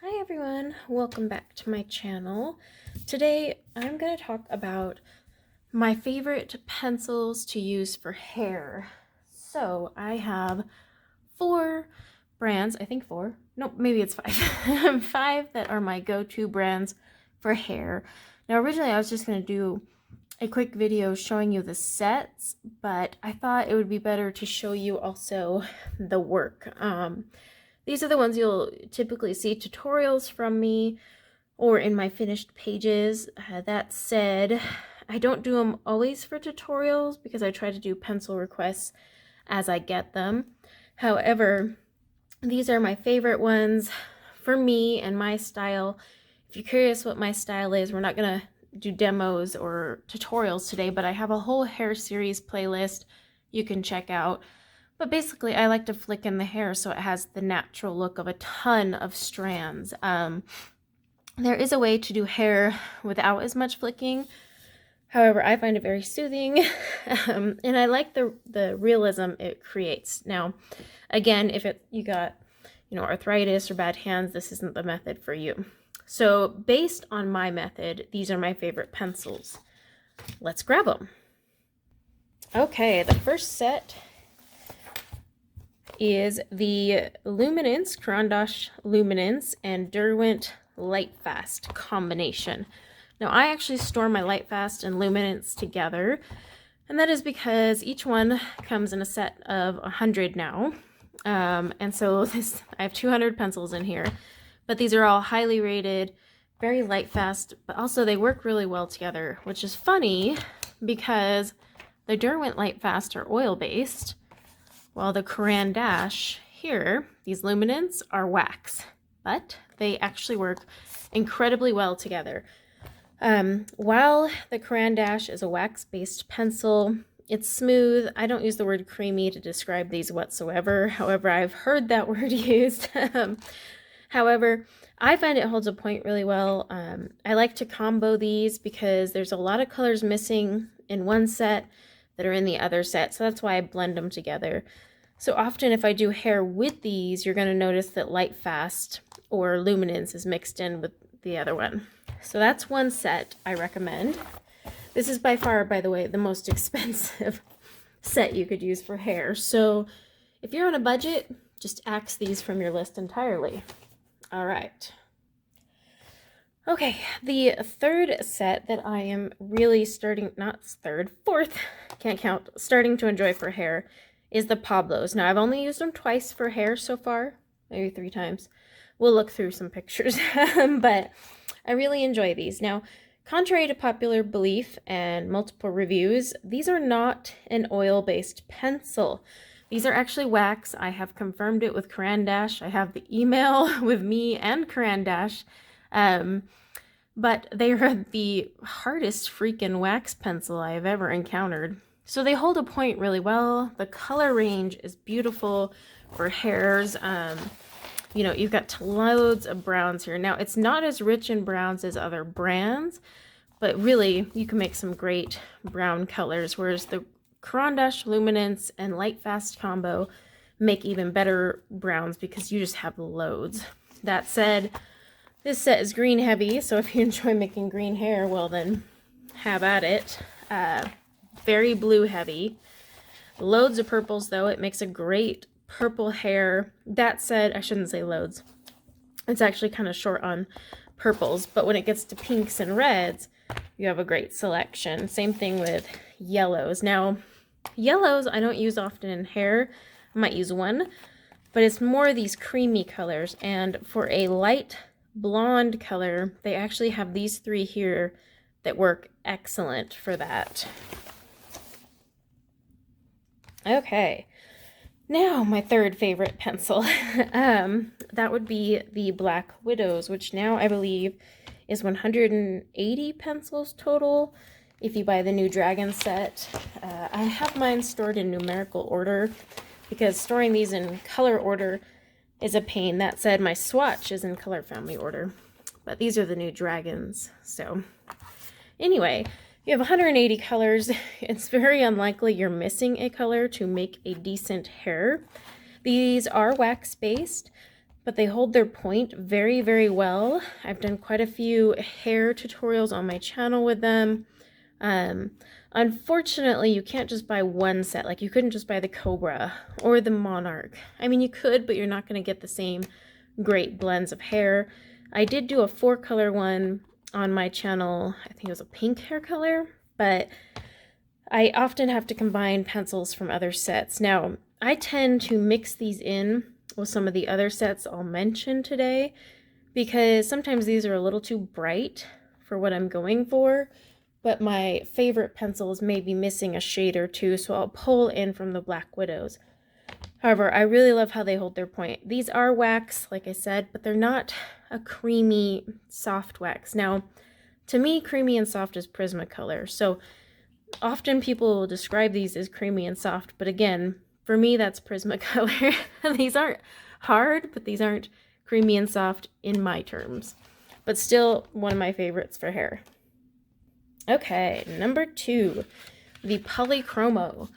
Hi everyone, welcome back to my channel. Today I'm going to talk about my favorite pencils to use for hair. So I have four brands, I think four, no, maybe it's five, five that are my go-to brands for hair. Now originally I was just going to do a quick video showing you the sets, but I thought it would be better to show you also the work. These are the ones you'll typically see tutorials from me or in my finished pages. That said, I don't do them always for tutorials because I try to do pencil requests as I get them. However, these are my favorite ones for me and my style. If you're curious what my style is, we're not going to do demos or tutorials today, but I have a whole hair series playlist you can check out. But basically, I like to flick in the hair so it has the natural look of a ton of strands. There is a way to do hair without as much flicking. However, I find it very soothing, and I like the realism it creates. Now, again, if you got arthritis or bad hands, this isn't the method for you. So based on my method, these are my favorite pencils. Let's grab them. Okay, the first set is the Luminance, Caran d'Ache Luminance, and Derwent Lightfast combination. Now, I actually store my Lightfast and Luminance together, and that is because each one comes in a set of 100 now. And so I have 200 pencils in here, but these are all highly rated, very Lightfast, but also they work really well together, which is funny because the Derwent Lightfast are oil-based, while the Caran d'Ache here, these Luminance, are wax, but they actually work incredibly well together. While the Caran d'Ache is a wax-based pencil, it's smooth. I don't use the word creamy to describe these whatsoever. However, I've heard that word used. However, I find it holds a point really well. I like to combo these because there's a lot of colors missing in one set that are in the other set, so that's why I blend them together. So often if I do hair with these, you're going to notice that Lightfast or Luminance is mixed in with the other one. So that's one set I recommend. This is by far, by the way, the most expensive set you could use for hair. So if you're on a budget, just axe these from your list entirely. All right. Okay, the third set that I am really fourth, can't count, starting to enjoy for hair is the Pablos. Now, I've only used them twice for hair so far, maybe 3 times. We'll look through some pictures, but I really enjoy these. Now, contrary to popular belief and multiple reviews, these are not an oil-based pencil. These are actually wax. I have confirmed it with Caran d'Ache. I have the email with me and Caran d'Ache. But they are the hardest freaking wax pencil I've ever encountered. So they hold a point really well. The color range is beautiful for hairs. You've got loads of browns here. Now, it's not as rich in browns as other brands, but really, you can make some great brown colors, whereas the Caran d'Ache Luminance and Lightfast combo make even better browns because you just have loads. That said, this set is green heavy, so if you enjoy making green hair, well then, have at it. Very blue heavy. Loads of purples though, it makes a great purple hair. That said, I shouldn't say loads. It's actually kind of short on purples, but when it gets to pinks and reds, you have a great selection. Same thing with yellows. Now, yellows I don't use often in hair. I might use one, but it's more these creamy colors, and for a light blonde color, they actually have these 3 here that work excellent for that. Okay, now my third favorite pencil. That would be the Black Widows, which now I believe is 180 pencils total if you buy the new Dragon set. I have mine stored in numerical order because storing these in color order is a pain. That said, my swatch is in color family order, but these are the new Dragons. So anyway, you have 180 colors. It's very unlikely you're missing a color to make a decent hair. These are wax-based. but they hold their point very, very well. I've done quite a few hair tutorials on my channel with them. Unfortunately, you can't just buy one set. Like, you couldn't just buy the Cobra or the Monarch. I mean, you could, but you're not going to get the same great blends of hair. I did do a 4-color one on my channel. I think it was a pink hair color, but I often have to combine pencils from other sets. Now, I tend to mix these in with some of the other sets I'll mention today, because sometimes these are a little too bright for what I'm going for, but my favorite pencils may be missing a shade or two, so I'll pull in from the Black Widows. However, I really love how they hold their point. These are wax, like I said, but they're not a creamy, soft wax. Now, to me, creamy and soft is Prismacolor, so often people will describe these as creamy and soft, but again, for me, that's Prismacolor. These aren't hard, but these aren't creamy and soft in my terms, but still one of my favorites for hair. Okay, number 2, the Polychromo.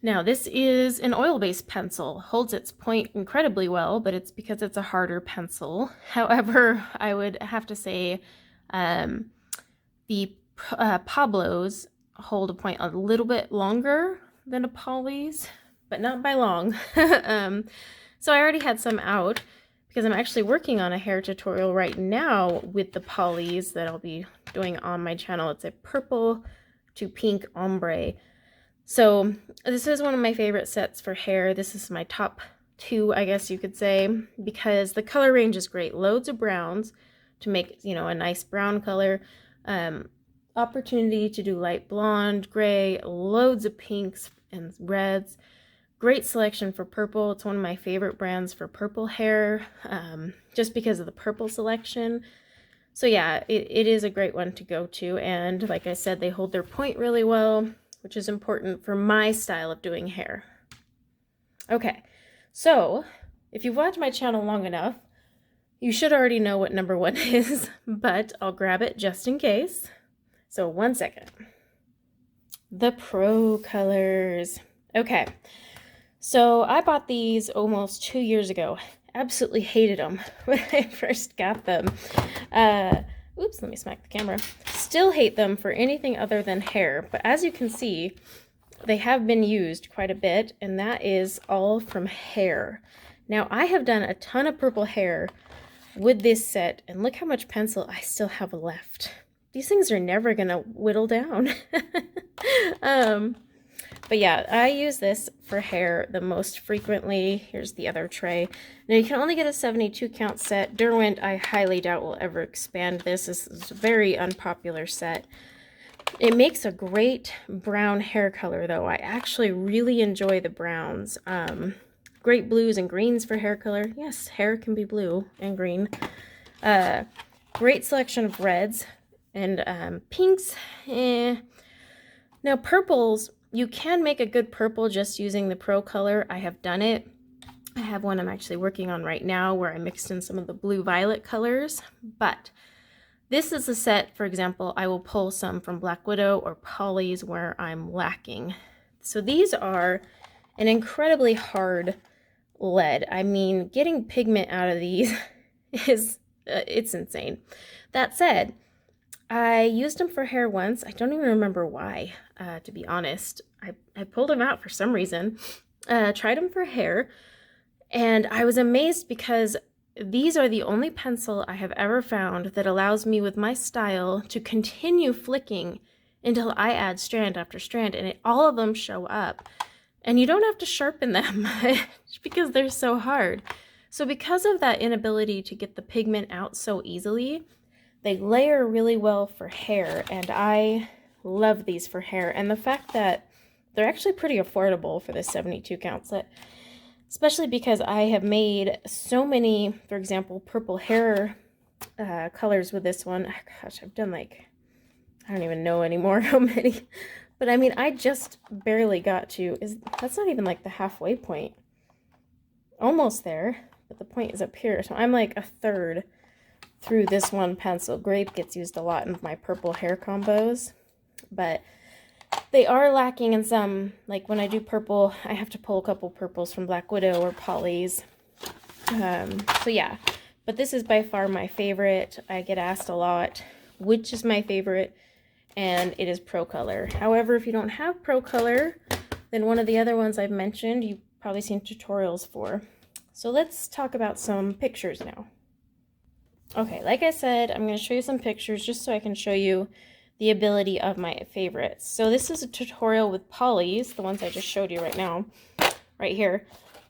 Now, this is an oil-based pencil. Holds its point incredibly well, but it's because it's a harder pencil. However, I would have to say the Pablos hold a point a little bit longer than a Poly's, but not by long. So I already had some out because I'm actually working on a hair tutorial right now with the Poly's that I'll be doing on my channel. It's a purple to pink ombre. So this is one of my favorite sets for hair. This is my top 2, I guess you could say, because the color range is great. Loads of browns to make, you know, a nice brown color. Opportunity to do light blonde, gray, loads of pinks and reds. Great selection for purple. It's one of my favorite brands for purple hair, just because of the purple selection. So yeah, it is a great one to go to. And like I said, they hold their point really well, which is important for my style of doing hair. Okay, so if you've watched my channel long enough, you should already know what number 1 is, but I'll grab it just in case. So 1 second. The Pro colors. Okay, so I bought these almost 2 years ago. Absolutely hated them when I first got them. Oops, let me smack the camera. Still hate them for anything other than hair, but as you can see, they have been used quite a bit, and that is all from hair. Now, I have done a ton of purple hair with this set, and look how much pencil I still have left. These things are never gonna whittle down. But yeah, I use this for hair the most frequently. Here's the other tray. Now, you can only get a 72 count set. Derwent, I highly doubt will ever expand this. This is a very unpopular set. It makes a great brown hair color, though. I actually really enjoy the browns. Great blues and greens for hair color. Yes, hair can be blue and green. Great selection of reds and pinks. Now, purples, you can make a good purple just using the Pro color. I have done it. I have one I'm actually working on right now where I mixed in some of the blue-violet colors. But this is a set, for example, I will pull some from Black Widow or Poly's where I'm lacking. So these are an incredibly hard lead. I mean, getting pigment out of these is, it's insane. That said, I used them for hair once. I don't even remember why, to be honest. I pulled them out for some reason, tried them for hair, and I was amazed because these are the only pencil I have ever found that allows me with my style to continue flicking until I add strand after strand, and all of them show up. And you don't have to sharpen them because they're so hard. So because of that inability to get the pigment out so easily, they layer really well for hair, and I love these for hair. And the fact that they're actually pretty affordable for this 72 count set, especially because I have made so many, for example, purple hair colors with this one. Gosh, I've done like, I don't even know anymore how many. But I mean, I just barely got to, that's not even like the halfway point. Almost there, but the point is up here. So I'm like a third through this one pencil. Grape gets used a lot in my purple hair combos, but they are lacking in some, like when I do purple, I have to pull a couple purples from Black Widow or Poly's. So yeah, but this is by far my favorite. I get asked a lot which is my favorite, and it is Pro Color. However, if you don't have Pro Color, then one of the other ones I've mentioned, you've probably seen tutorials for. So let's talk about some pictures now. Okay, like I said, I'm going to show you some pictures just so I can show you the ability of my favorites. So this is a tutorial with polys, the ones I just showed you right now, right here.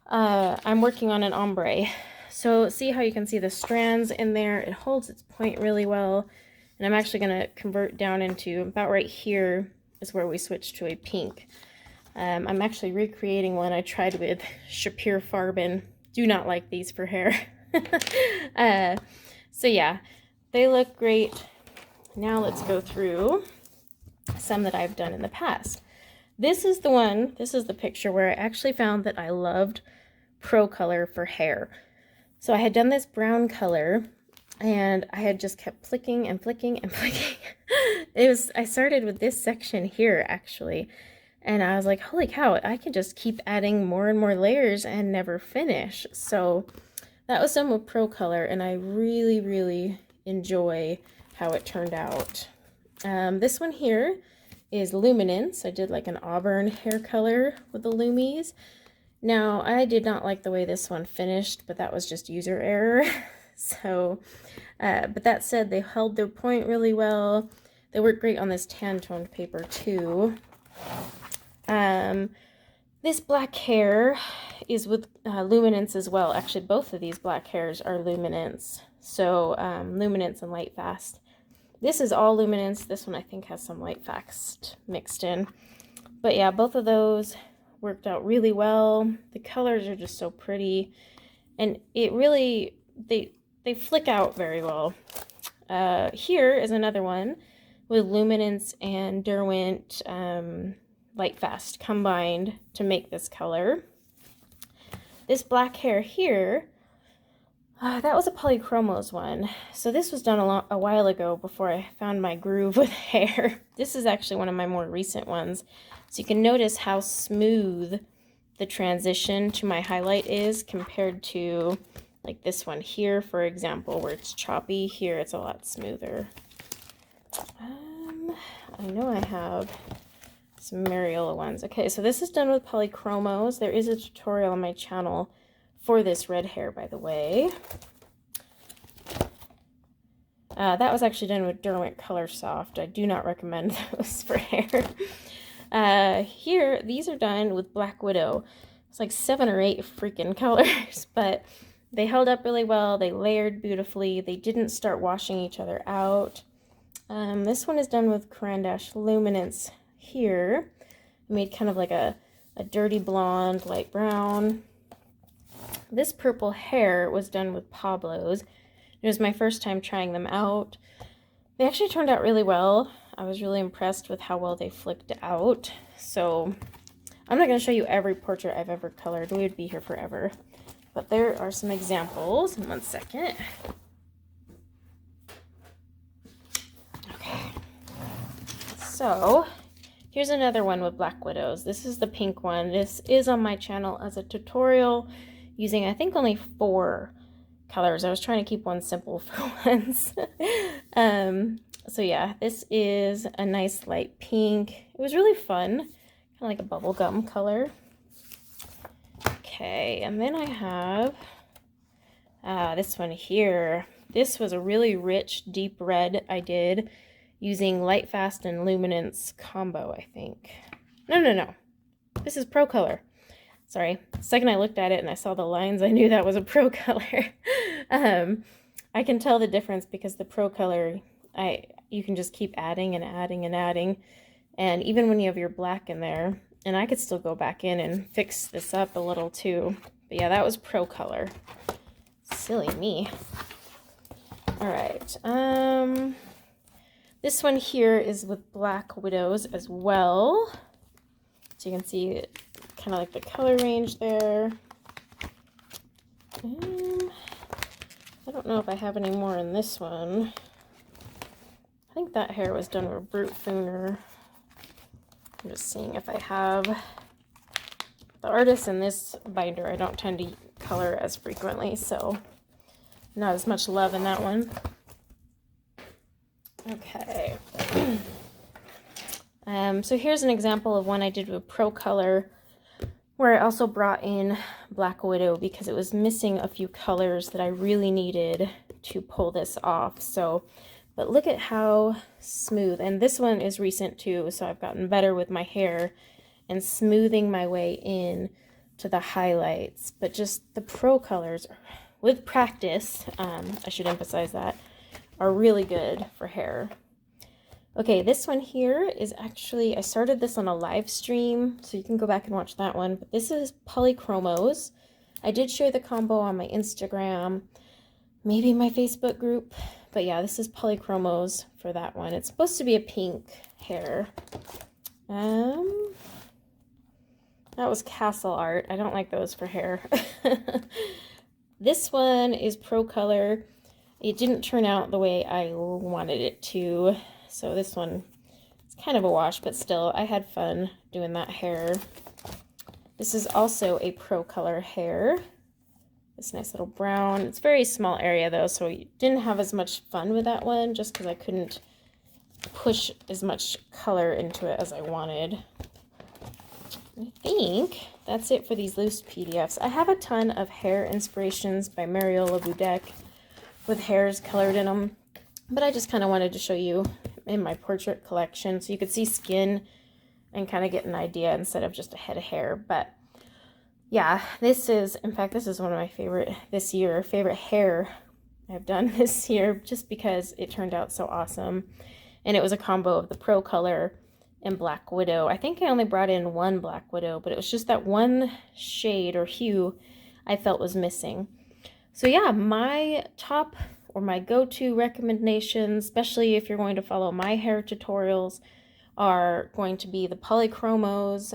I'm working on an ombre. So see how you can see the strands in there? It holds its point really well. And I'm actually going to convert down into about right here is where we switch to a pink. I'm actually recreating one I tried with Shapir Farben. Do not like these for hair. So yeah, they look great. Now let's go through some that I've done in the past. This is the picture where I actually found that I loved Pro Color for hair. So I had done this brown color and I had just kept flicking and flicking and flicking. I started with this section here actually, and I was like, holy cow, I can just keep adding more and more layers and never finish. So that was some with Pro Color, and I really, really enjoy how it turned out. This one here is Luminance. I did like an auburn hair color with the Lumies. Now, I did not like the way this one finished, but that was just user error. So, but that said, they held their point really well. They work great on this tan toned paper too. This black hair is with Luminance as well. Actually, both of these black hairs are Luminance. So, Luminance and Light Fast. This is all Luminance. This one I think has some Light Fast mixed in. But yeah, both of those worked out really well. The colors are just so pretty. And it really, they flick out very well. Here is another one with Luminance and Derwent Light Fast combined to make this color. This black hair here, that was a Polychromos one. So this was done a while ago before I found my groove with hair. This is actually one of my more recent ones. So you can notice how smooth the transition to my highlight is compared to like this one here, for example, where it's choppy. Here it's a lot smoother. I know I have some Mariola ones. Okay, so this is done with Polychromos. There is a tutorial on my channel for this red hair, by the way. That was actually done with Derwent Color Soft. I do not recommend those for hair. Here, these are done with Black Widow. It's like 7 or 8 freaking colors, but they held up really well. They layered beautifully. They didn't start washing each other out. This one is done with Caran-d'Ache Luminance here. I made kind of like a dirty blonde, light brown. This purple hair was done with Pablo's. It was my first time trying them out. They actually turned out really well. I was really impressed with how well they flicked out. So I'm not going to show you every portrait I've ever colored. We would be here forever. But there are some examples. In 1 second. Okay. So here's another one with Black Widows. This is the pink one. This is on my channel as a tutorial using, I think, only 4 colors. I was trying to keep one simple for once. So yeah, this is a nice light pink. It was really fun, kind of like a bubblegum color. Okay, and then I have this one here. This was a really rich, deep red I did using Light Fast and Luminance combo, I think. No. This is Pro Color. Sorry. The second I looked at it and I saw the lines, I knew that was a Pro Color. I can tell the difference because the Pro Color, you can just keep adding and adding and adding. And even when you have your black in there, and I could still go back in and fix this up a little too. But yeah, that was Pro Color. Silly me. All right. This one here is with Black Widows as well. So you can see kind of like the color range there. I don't know if I have any more in this one. I think that hair was done with Brute Fooner. I'm just seeing if I have the artists in this binder I don't tend to color as frequently, so not as much love in that one. Okay. So here's an example of one I did with Pro Color, where I also brought in Black Widow because it was missing a few colors that I really needed to pull this off. So, but look at how smooth, and this one is recent too, so I've gotten better with my hair and smoothing my way in to the highlights. But just the Pro Colors, with practice, I should emphasize that, are really good for hair. Okay, this one here is actually, I started this on a live stream, so you can go back and watch that one. But this is Polychromos. I did share the combo on my Instagram, maybe my Facebook group. But yeah, this is Polychromos for that one. It's supposed to be a pink hair. That was Castle Art. I don't like those for hair. This one is Pro Color. It didn't turn out the way I wanted it to. So this one is kind of a wash, but still, I had fun doing that hair. This is also a Pro Color hair. This nice little brown. It's a very small area though, so I didn't have as much fun with that one just because I couldn't push as much color into it as I wanted. I think that's it for these loose PDFs. I have a ton of hair inspirations by Mariola Budek with hairs colored in them, but I just kind of wanted to show you in my portrait collection so you could see skin and kind of get an idea instead of just a head of hair. But yeah, this is, in fact, this is one of my favorite hair I've done this year, just because it turned out so awesome. And it was a combo of the Pro Color and Black Widow. I think I only brought in one Black Widow, but it was just that one shade or hue I felt was missing. So yeah, my top or my go-to recommendations, especially if you're going to follow my hair tutorials, are going to be the Polychromos,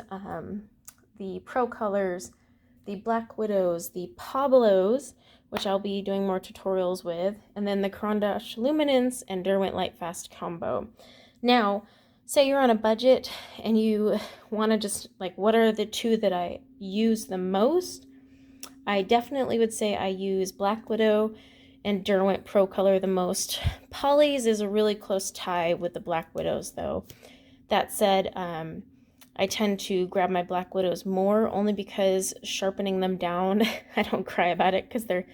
the Pro Colors, the Black Widows, the Pablos, which I'll be doing more tutorials with, and then the Caran d'Ache Luminance and Derwent Lightfast combo. Now, say you're on a budget and you want to just, like, what are the two that I use the most? I definitely would say I use Black Widow and Derwent Pro Color the most. Polly's is a really close tie with the Black Widows though. That said, I tend to grab my Black Widows more only because sharpening them down, I don't cry about it because they're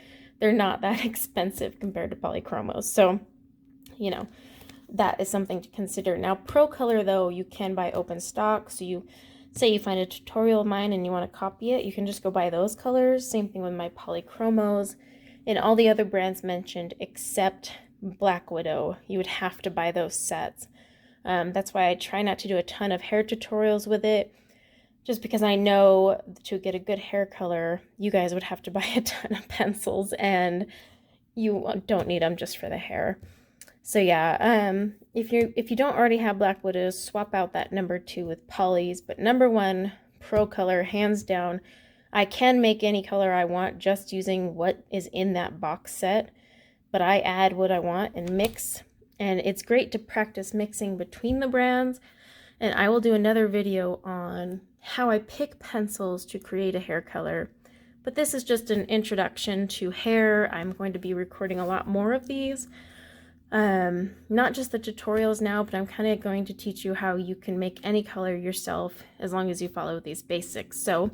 not that expensive compared to Polychromos. So, you know, that is something to consider. Now, Pro Color though, you can buy open stock. So you say you find a tutorial of mine and you want to copy it, you can just go buy those colors. Same thing with my Polychromos and all the other brands mentioned except Black Widow. You would have to buy those sets. That's why I try not to do a ton of hair tutorials with it, just because I know to get a good hair color, you guys would have to buy a ton of pencils and you don't need them just for the hair. So yeah, if you don't already have Black Widows, swap out that number 2 with Polly's, but number 1, Pro Color, hands down. I can make any color I want just using what is in that box set, but I add what I want and mix, and it's great to practice mixing between the brands, and I will do another video on how I pick pencils to create a hair color. But this is just an introduction to hair. I'm going to be recording a lot more of these. Not just the tutorials now, but I'm kind of going to teach you how you can make any color yourself as long as you follow these basics. So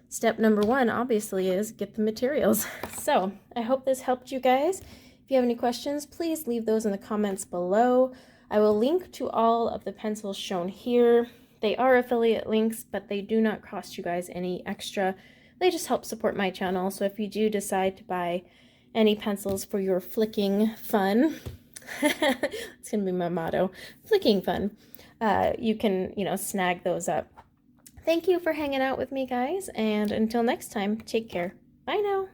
step number 1 obviously is get the materials. So I hope this helped you guys. If you have any questions, please leave those in the comments below. I will link to all of the pencils shown here. They are affiliate links, but they do not cost you guys any extra. They just help support my channel. So if you do decide to buy any pencils for your flicking fun, it's gonna be my motto, flicking fun, you can, snag those up. Thank you for hanging out with me, guys, and until next time, take care. Bye now.